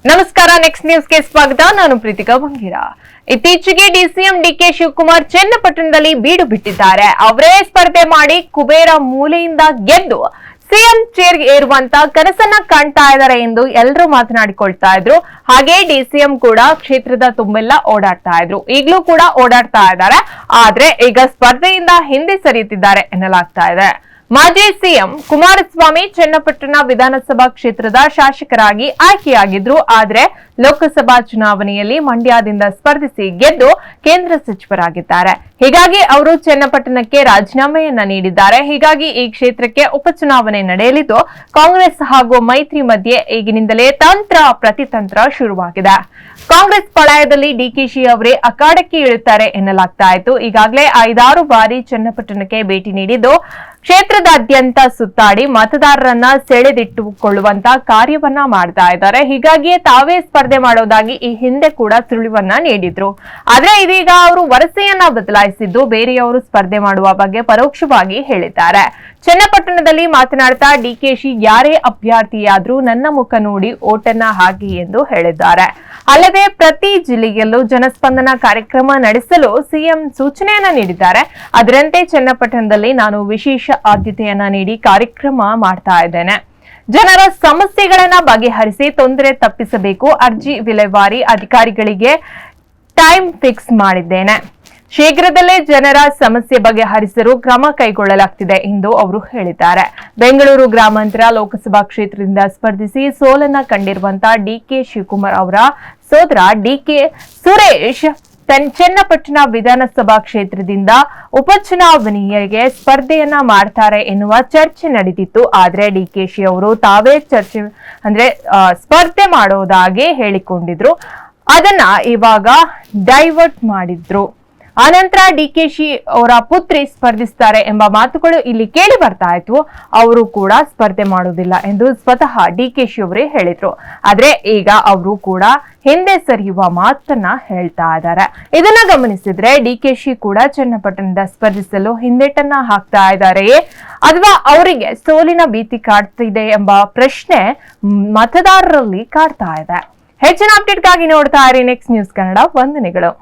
ನಮಸ್ಕಾರ, ನೆಕ್ಸ್ಟ್ ನ್ಯೂಸ್ಗೆ ಸ್ವಾಗತ. ನಾನು ಪ್ರೀತಿಕಾ ಬಂಗೀರ. ಇತ್ತೀಚೆಗೆ ಡಿಸಿಎಂ ಡಿಕೆ ಶಿವಕುಮಾರ್ ಚನ್ನಪಟ್ಟಣದಲ್ಲಿ ಬೀಡು ಬಿಟ್ಟಿದ್ದಾರೆ. ಅವರೇ ಸ್ಪರ್ಧೆ ಮಾಡಿ ಕುಬೇರ ಮೂಲೆಯಿಂದ ಗೆದ್ದು ಸಿಎಂ ಚೇರ್ ಏರುವಂತ ಕನಸನ್ನ ಕಾಣ್ತಾ ಇದ್ದಾರೆ ಎಂದು ಎಲ್ಲರೂ ಮಾತನಾಡಿಕೊಳ್ತಾ ಇದ್ರು. ಹಾಗೆ ಡಿಸಿಎಂ ಕೂಡ ಕ್ಷೇತ್ರದ ತುಂಬೆಲ್ಲ ಓಡಾಡ್ತಾ ಇದ್ರು. ಈಗಲೂ ಕೂಡ ಓಡಾಡ್ತಾ ಇದ್ದಾರೆ. ಆದ್ರೆ ಈಗ ಸ್ಪರ್ಧೆಯಿಂದ ಹಿಂದೆ ಸರಿಯುತ್ತಿದ್ದಾರೆ ಎನ್ನಲಾಗ್ತಾ ಇದೆ. ಮಾಜಿ ಸಿಎಂ ಕುಮಾರಸ್ವಾಮಿ ಚನ್ನಪಟ್ಟಣ ವಿಧಾನಸಭಾ ಕ್ಷೇತ್ರದ ಶಾಸಕರಾಗಿ ಆಯ್ಕೆಯಾಗಿದ್ರು. ಆದ್ರೆ ಲೋಕಸಭಾ ಚುನಾವಣೆಯಲ್ಲಿ ಮಂಡ್ಯದಿಂದ ಸ್ಪರ್ಧಿಸಿ ಗೆದ್ದು ಕೇಂದ್ರ ಸಚಿವರಾಗಿದ್ದಾರೆ. ಹೀಗಾಗಿ ಅವರು ಚನ್ನಪಟ್ಟಣಕ್ಕೆ ರಾಜೀನಾಮೆಯನ್ನ ನೀಡಿದ್ದಾರೆ. ಹೀಗಾಗಿ ಈ ಕ್ಷೇತ್ರಕ್ಕೆ ಉಪಚುನಾವಣೆ ನಡೆಯಲಿದ್ದು ಕಾಂಗ್ರೆಸ್ ಹಾಗೂ ಮೈತ್ರಿ ಮಧ್ಯೆ ಈಗಿನಿಂದಲೇ ತಂತ್ರ ಪ್ರತಿತಂತ್ರ ಶುರುವಾಗಿದೆ. ಕಾಂಗ್ರೆಸ್ ಪಳಯದಲ್ಲಿ ಡಿಕೆಶಿ ಅವರೇ ಅಖಾಡಕ್ಕೆ ಇಳುತ್ತಾರೆ ಎನ್ನಲಾಗ್ತಾ ಇತ್ತು. ಈಗಾಗಲೇ 5-6 ಬಾರಿ ಚನ್ನಪಟ್ಟಣಕ್ಕೆ ಭೇಟಿ ನೀಡಿದ್ದು ಕ್ಷೇತ್ರದಾದ್ಯಂತ ಸುತ್ತಾಡಿ ಮತದಾರರನ್ನ ಸೆಳೆದಿಟ್ಟುಕೊಳ್ಳುವಂತ ಕಾರ್ಯವನ್ನ ಮಾಡ್ತಾ ಇದ್ದಾರೆ. ಹೀಗಾಗಿಯೇ ತಾವೇ ಸ್ಪರ್ಧೆ ಮಾಡೋದಾಗಿ ಈ ಹಿಂದೆ ಕೂಡ ಸುಳಿವನ್ನ ನೀಡಿದ್ರು. ಆದ್ರೆ ಇದೀಗ ಅವರು ವರಸೆಯನ್ನ ಬದಲಾಯಿಸಿದ್ದು ಬೇರೆಯವರು ಸ್ಪರ್ಧೆ ಮಾಡುವ ಬಗ್ಗೆ ಪರೋಕ್ಷವಾಗಿ ಹೇಳಿದ್ದಾರೆ. ಚನ್ನಪಟ್ಟಣದಲ್ಲಿ ಮಾತನಾಡ್ತಾ ಡಿಕೆಶಿ ಯಾರೇ ಅಭ್ಯರ್ಥಿಯಾದ್ರೂ ನನ್ನ ಮುಖ ನೋಡಿ ಓಟನ್ನ ಹಾಕಿ ಎಂದು ಹೇಳಿದ್ದಾರೆ. ಅಲ್ಲದೆ ಪ್ರತಿ ಜಿಲ್ಲೆಯಲ್ಲೂ ಜನಸ್ಪಂದನ ಕಾರ್ಯಕ್ರಮ ನಡೆಸಲು ಸಿಎಂ ಸೂಚನೆಯನ್ನ ನೀಡಿದ್ದಾರೆ. ಅದರಂತೆ ಚನ್ನಪಟ್ಟಣದಲ್ಲಿ ನಾನು ವಿಶೇಷ ಆದ್ಯತೆಯನ್ನ ನೀಡಿ ಕಾರ್ಯಕ್ರಮ ಮಾಡ್ತಾ ಇದ್ದೇನೆ. ಜನರ ಸಮಸ್ಯೆಗಳನ್ನ ಬಗೆಹರಿಸಿ ತೊಂದರೆ ತಪ್ಪಿಸಬೇಕು. ಅರ್ಜಿ ವಿಲೇವಾರಿ ಅಧಿಕಾರಿಗಳಿಗೆ ಟೈಮ್ ಫಿಕ್ಸ್ ಮಾಡಿದ್ದೇನೆ. ಶೀಘ್ರದಲ್ಲೇ ಜನರ ಸಮಸ್ಯೆ ಬಗೆಹರಿಸಲು ಕ್ರಮ ಕೈಗೊಳ್ಳಲಾಗ್ತಿದೆ ಎಂದು ಅವರು ಹೇಳಿದ್ದಾರೆ. ಬೆಂಗಳೂರು ಗ್ರಾಮಾಂತರ ಲೋಕಸಭಾ ಕ್ಷೇತ್ರದಿಂದ ಸ್ಪರ್ಧಿಸಿ ಸೋಲನ್ನ ಕಂಡಿರುವಂತಹ ಡಿಕೆ ಶಿವಕುಮಾರ್ ಅವರ ಸೋದರ ಡಿಕೆ ಸುರೇಶ್ ಚನ್ನಪಟ್ಟಣ ವಿಧಾನಸಭಾ ಕ್ಷೇತ್ರದಿಂದ ಉಪಚುನಾವಣೆಗೆ ಸ್ಪರ್ಧೆಯನ್ನ ಮಾಡ್ತಾರೆ ಎನ್ನುವ ಚರ್ಚೆ ನಡೆದಿತ್ತು. ಆದ್ರೆ ಡಿಕೆಶಿ ಅವರು ತಾವೇ ಸ್ಪರ್ಧೆ ಮಾಡೋದಾಗಿ ಹೇಳಿಕೊಂಡಿದ್ರು. ಅದನ್ನ ಇವಾಗ ಡೈವರ್ಟ್ ಮಾಡಿದ್ರು. ಆನಂತರ ಡಿಕೆಶಿ ಅವರ ಪುತ್ರಿ ಸ್ಪರ್ಧಿಸ್ತಾರೆ ಎಂಬ ಮಾತುಗಳು ಇಲ್ಲಿ ಕೇಳಿ ಬರ್ತಾ ಇತ್ತು. ಅವರು ಕೂಡ ಸ್ಪರ್ಧೆ ಮಾಡುವುದಿಲ್ಲ ಎಂದು ಸ್ವತಃ ಡಿಕೆಶಿ ಅವರೇ ಹೇಳಿದ್ರು. ಆದ್ರೆ ಈಗ ಅವರು ಕೂಡ ಹಿಂದೆ ಸರಿಯುವ ಮಾತನ್ನ ಹೇಳ್ತಾ ಇದ್ದಾರೆ. ಇದನ್ನ ಗಮನಿಸಿದ್ರೆ ಡಿಕೆಶಿ ಕೂಡ ಚನ್ನಪಟ್ಟಣದ ಸ್ಪರ್ಧಿಸಲು ಹಿಂದೇಟನ್ನ ಹಾಕ್ತಾ ಇದ್ದಾರೆಯೇ ಅಥವಾ ಅವರಿಗೆ ಸೋಲಿನ ಭೀತಿ ಕಾಡ್ತಿದೆ ಎಂಬ ಪ್ರಶ್ನೆ ಮತದಾರರಲ್ಲಿ ಕಾಡ್ತಾ ಇದೆ. ಹೆಚ್ಚಿನ ಅಪ್ಡೇಟ್ಗಾಗಿ ನೋಡ್ತಾ ಇರಿ ನೆಕ್ಸ್ಟ್ ನ್ಯೂಸ್ ಕನ್ನಡ. ವಂದನೆಗಳು.